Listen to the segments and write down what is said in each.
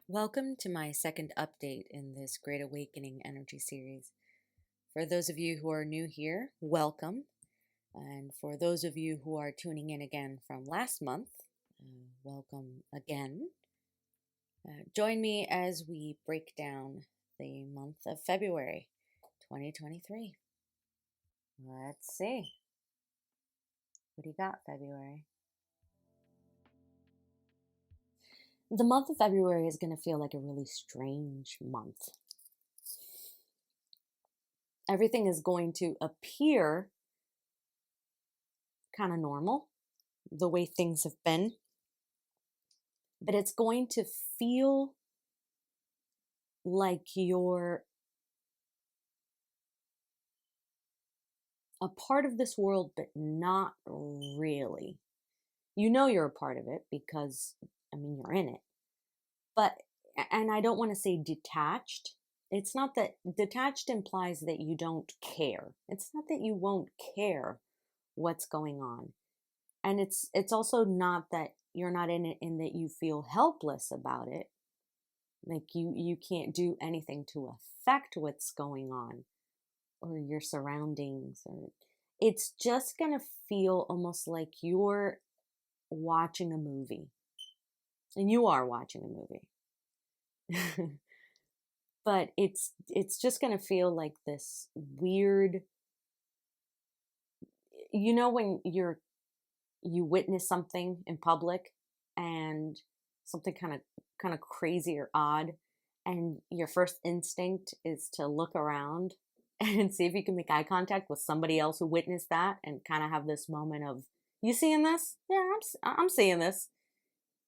Welcome to my second update in this Great Awakening energy series. For those of you who are new here, welcome. And for those of you who are tuning in again from last month, welcome again. Join me as we break down the month of February 2023. Let's see. What do you got, February? The month of February is going to feel like a really strange month. Everything is going to appear kind of normal, the way things have been, but it's going to feel like you're a part of this world, but not really. You know you're a part of it because, you're in it. But, and I don't want to say detached. It's not that detached implies that you don't care. It's not that you won't care what's going on. And it's also not that you're not in it in that you feel helpless about it. Like you can't do anything to affect what's going on or your surroundings, or it's just going to feel almost like you're watching a movie. And you are watching a movie. But it's just going to feel like this weird, when you witness something in public and something kind of crazy or odd, and your first instinct is to look around and see if you can make eye contact with somebody else who witnessed that, and kind of have this moment of, you seeing this? Yeah, I'm seeing this.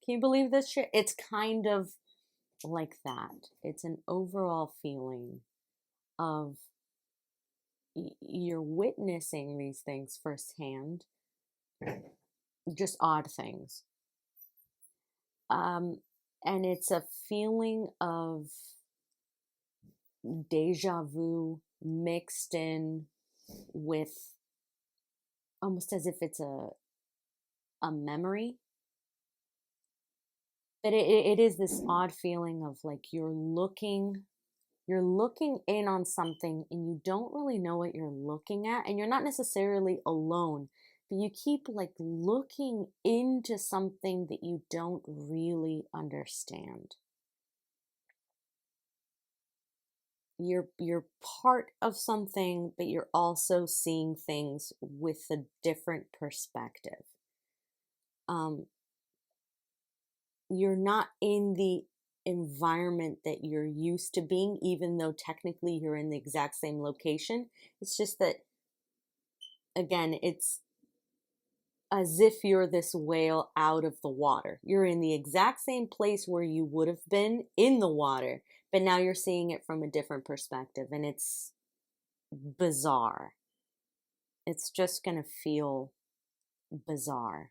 Can you believe this shit? It's kind of like that. It's an overall feeling of you're witnessing these things firsthand, just odd things. And it's a feeling of deja vu mixed in with almost as if it's a memory. But it is this odd feeling of like you're looking in on something and you don't really know what you're looking at, and you're not necessarily alone, but you keep like looking into something that you don't really understand. You're part of something, but you're also seeing things with a different perspective. You're not in the environment that you're used to being, even though technically you're in the exact same location. It's just that, again, it's as if you're this whale out of the water. You're in the exact same place where you would have been in the water, but now you're seeing it from a different perspective, and it's bizarre. It's just going to feel bizarre.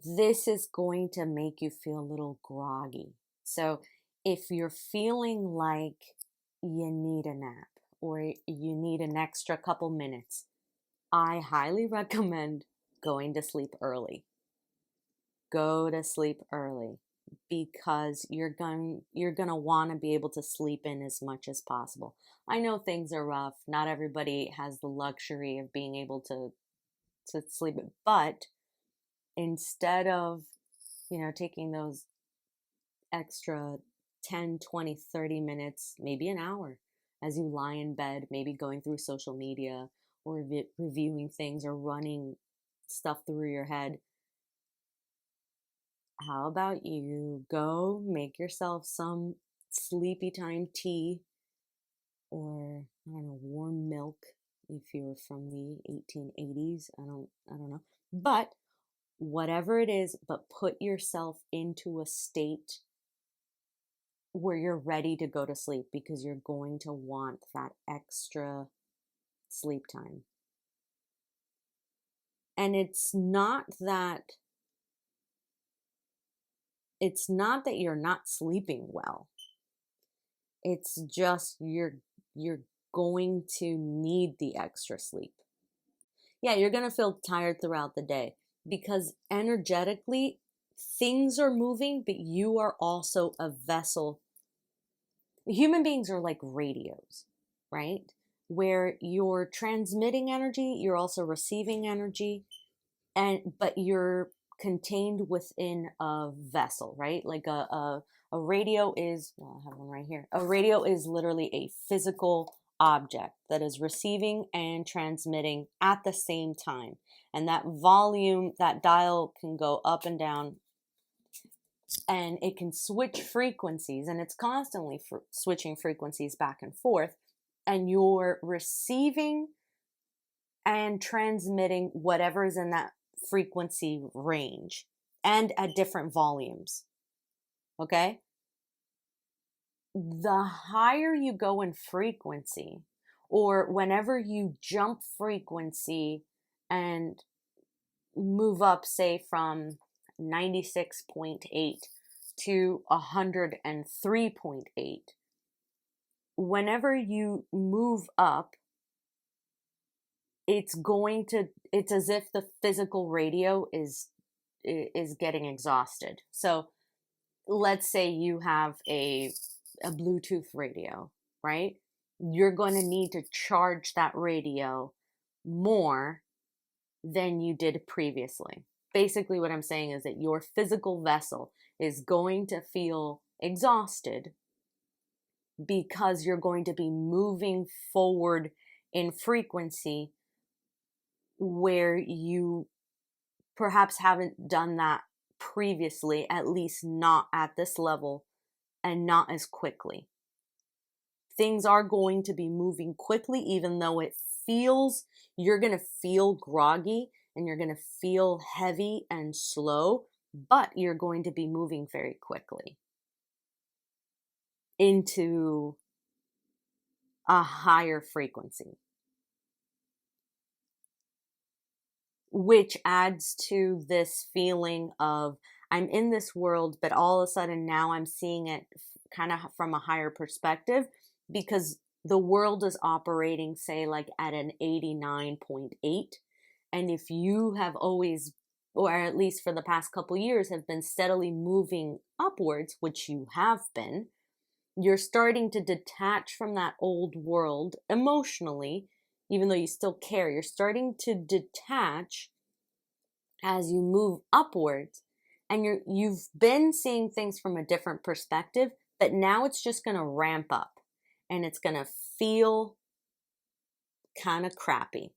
This is going to make you feel a little groggy. So if you're feeling like you need a nap or you need an extra couple minutes, I highly recommend going to sleep early. Go to sleep early, because you're going to want to be able to sleep in as much as possible. I know things are rough. Not everybody has the luxury of being able to sleep, but instead of, taking those extra 10, 20, 30 minutes, maybe an hour, as you lie in bed, maybe going through social media or reviewing things or running stuff through your head, how about you go make yourself some sleepy time tea, or I don't know, warm milk if you're from the 1880s. I don't know. But whatever it is, but put yourself into a state where you're ready to go to sleep, because you're going to want that extra sleep time. And it's not that you're not sleeping well. It's just you're going to need the extra sleep. Yeah, you're going to feel tired throughout the day, because energetically things are moving, but you are also a vessel. Human beings are like radios, right? Where you're transmitting energy, you're also receiving energy, and but you're contained within a vessel, right? Like a radio is, well, I have one right here. A radio is literally a physical object that is receiving and transmitting at the same time. And that volume, that dial can go up and down, and it can switch frequencies, and it's constantly switching frequencies back and forth, and you're receiving and transmitting whatever is in that frequency range and at different volumes. Okay? The higher you go in frequency, or whenever you jump frequency and move up, say from 96.8 to 103.8, whenever you move up, it's as if the physical radio is getting exhausted. So let's say you have a Bluetooth radio, right? You're going to need to charge that radio more than you did previously. Basically, what I'm saying is that your physical vessel is going to feel exhausted because you're going to be moving forward in frequency where you perhaps haven't done that previously, at least not at this level and not as quickly. Things are going to be moving quickly, even though you're going to feel groggy and you're going to feel heavy and slow, but you're going to be moving very quickly into a higher frequency, which adds to this feeling of I'm in this world, but all of a sudden now I'm seeing it kind of from a higher perspective, because the world is operating, say, like at an 89.8. And if you have always, or at least for the past couple years, have been steadily moving upwards, which you have been, you're starting to detach from that old world emotionally, even though you still care. You're starting to detach as you move upwards, and you've been seeing things from a different perspective, but now it's just going to ramp up and it's going to feel kind of crappy.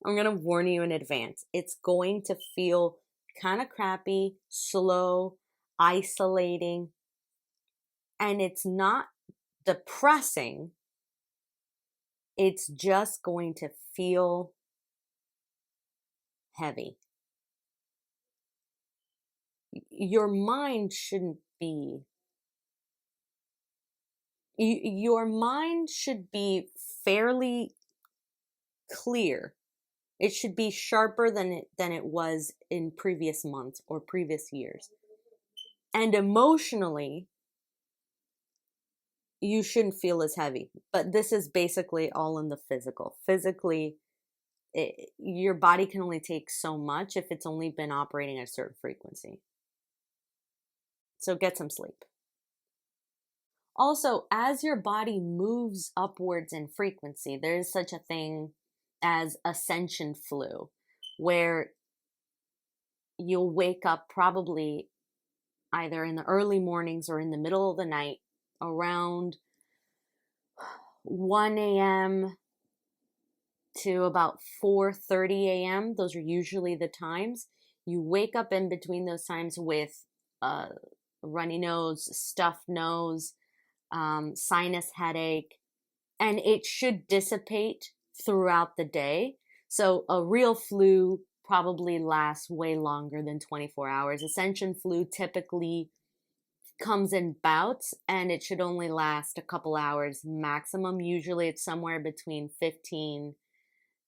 I'm going to warn you in advance. It's going to feel kind of crappy, slow, isolating, and it's not depressing. It's just going to feel heavy. Your mind shouldn't be. Your mind should be fairly clear. It should be sharper than it was in previous months or previous years. And emotionally, you shouldn't feel as heavy. But this is basically all in the physical. Physically, your body can only take so much if it's only been operating at a certain frequency. So get some sleep. Also, as your body moves upwards in frequency, there is such a thing as Ascension flu, where you'll wake up probably either in the early mornings or in the middle of the night around 1 a.m. to about 4:30 a.m. Those are usually the times. You wake up in between those times with a runny nose, stuffed nose, sinus headache, and it should dissipate throughout the day. So a real flu probably lasts way longer than 24 hours. Ascension flu typically comes in bouts, and it should only last a couple hours maximum. Usually it's somewhere between 15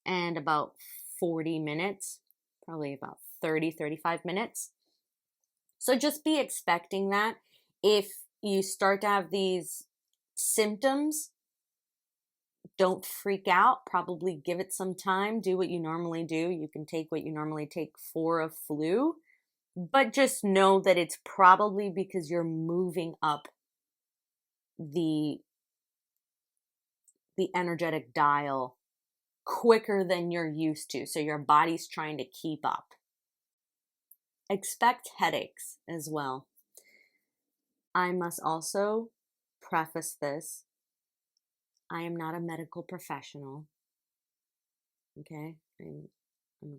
and about 40 minutes, probably about 35 minutes. So just be expecting that. If you start to have these symptoms, don't freak out. Probably give it some time. Do what you normally do. You can take what you normally take for a flu, But just know that it's probably because you're moving up the energetic dial quicker than you're used to. So your body's trying to keep up. Expect headaches as well. I must also preface this. I am not a medical professional. Okay? I'm a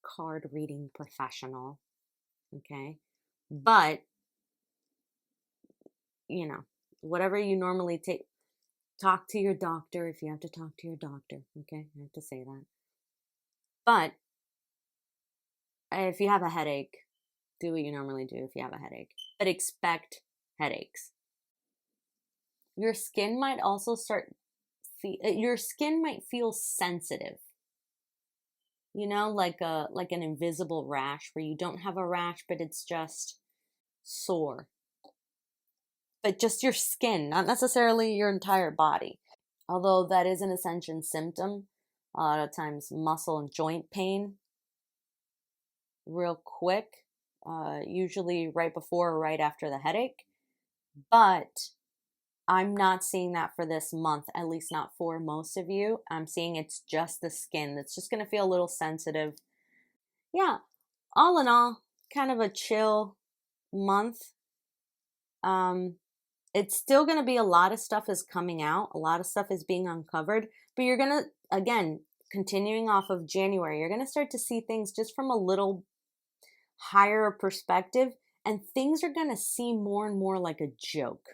card reading professional. Okay? But, whatever you normally take, talk to your doctor if you have to talk to your doctor. Okay? I have to say that. But if you have a headache, do what you normally do if you have a headache. But expect headaches. Your skin might also your skin might feel sensitive. Like an invisible rash where you don't have a rash, but it's just sore. But just your skin, not necessarily your entire body. Although that is an Ascension symptom. A lot of times muscle and joint pain real quick, usually right before or right after the headache. But I'm not seeing that for this month, at least not for most of you. I'm seeing it's just the skin that's just going to feel a little sensitive. Yeah, all in all, kind of a chill month. It's still going to be a lot of stuff is coming out. A lot of stuff is being uncovered. But you're going to, again, continuing off of January, you're going to start to see things just from a little higher perspective. And things are going to seem more and more like a joke.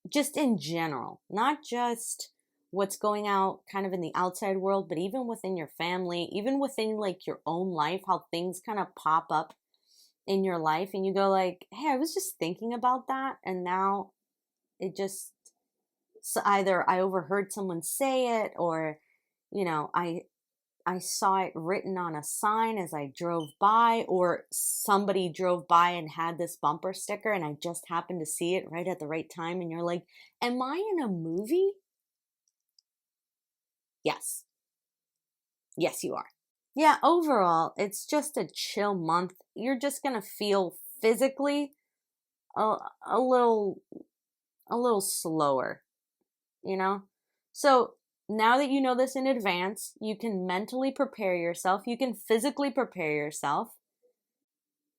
Just in general, not just what's going out kind of in the outside world, but even within your family, even within like your own life, how things kind of pop up in your life and you go like, hey, I was just thinking about that. And now it just, so either I overheard someone say it or, I saw it written on a sign as I drove by, or somebody drove by and had this bumper sticker and I just happened to see it right at the right time. And you're like, am I in a movie? Yes. Yes, you are. Yeah, overall, it's just a chill month. You're just going to feel physically a little slower, So now that you know this in advance, you can mentally prepare yourself. You can physically prepare yourself.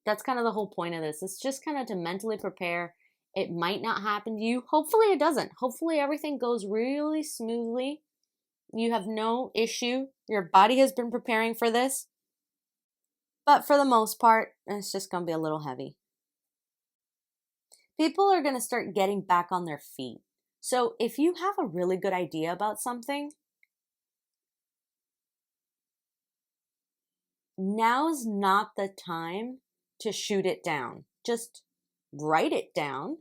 That's kind of the whole point of this. It's just kind of to mentally prepare. It might not happen to you. Hopefully it doesn't. Hopefully everything goes really smoothly. You have no issue. Your body has been preparing for this. But for the most part, it's just going to be a little heavy. People are going to start getting back on their feet. So if you have a really good idea about something, now's not the time to shoot it down. Just write it down,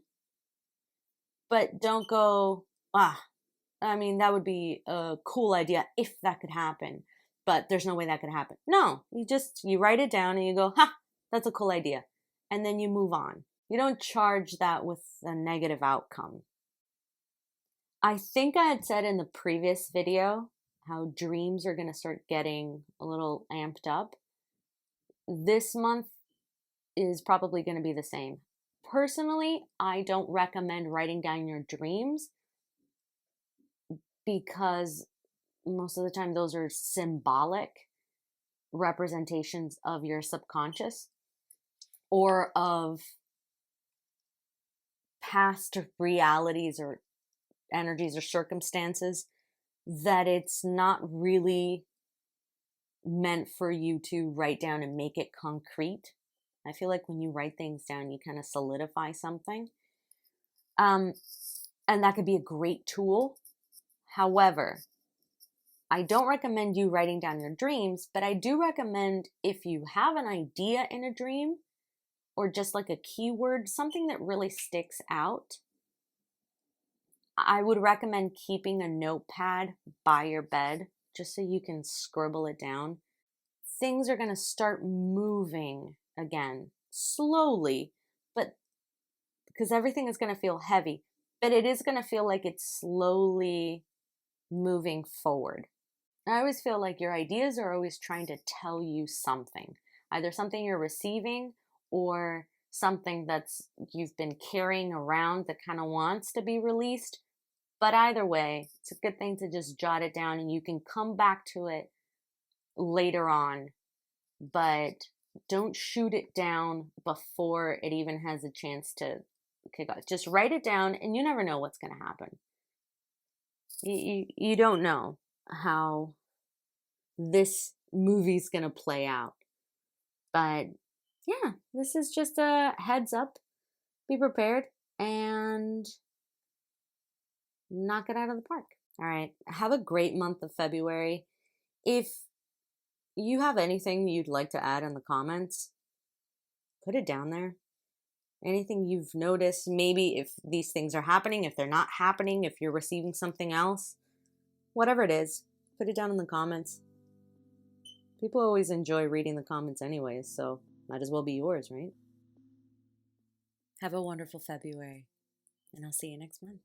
but don't go, that would be a cool idea if that could happen, but there's no way that could happen. No, you write it down and you go, that's a cool idea. And then you move on. You don't charge that with a negative outcome. I think I had said in the previous video how dreams are going to start getting a little amped up. This month is probably going to be the same. Personally, I don't recommend writing down your dreams because most of the time those are symbolic representations of your subconscious or of past realities or energies or circumstances that it's not really meant for you to write down and make it concrete. I feel like when you write things down, you kind of solidify something. And that could be a great tool. However, I don't recommend you writing down your dreams, but I do recommend if you have an idea in a dream or just like a keyword, something that really sticks out, I would recommend keeping a notepad by your bed just so you can scribble it down. Things are going to start moving again, slowly, but because everything is going to feel heavy, but it is going to feel like it's slowly moving forward. I always feel like your ideas are always trying to tell you something. either something you're receiving or something that's you've been carrying around that kind of wants to be released. But either way, it's a good thing to just jot it down and you can come back to it later on, but don't shoot it down before it even has a chance to kick off. Just write it down and you never know what's going to happen. You don't know how this movie's going to play out. But yeah, this is just a heads up. Be prepared and knock it out of the park. All right. Have a great month of February. If you have anything you'd like to add in the comments, put it down there. Anything you've noticed, maybe if these things are happening, if they're not happening, if you're receiving something else, whatever it is, put it down in the comments. People always enjoy reading the comments anyways, so might as well be yours, right? Have a wonderful February, and I'll see you next month.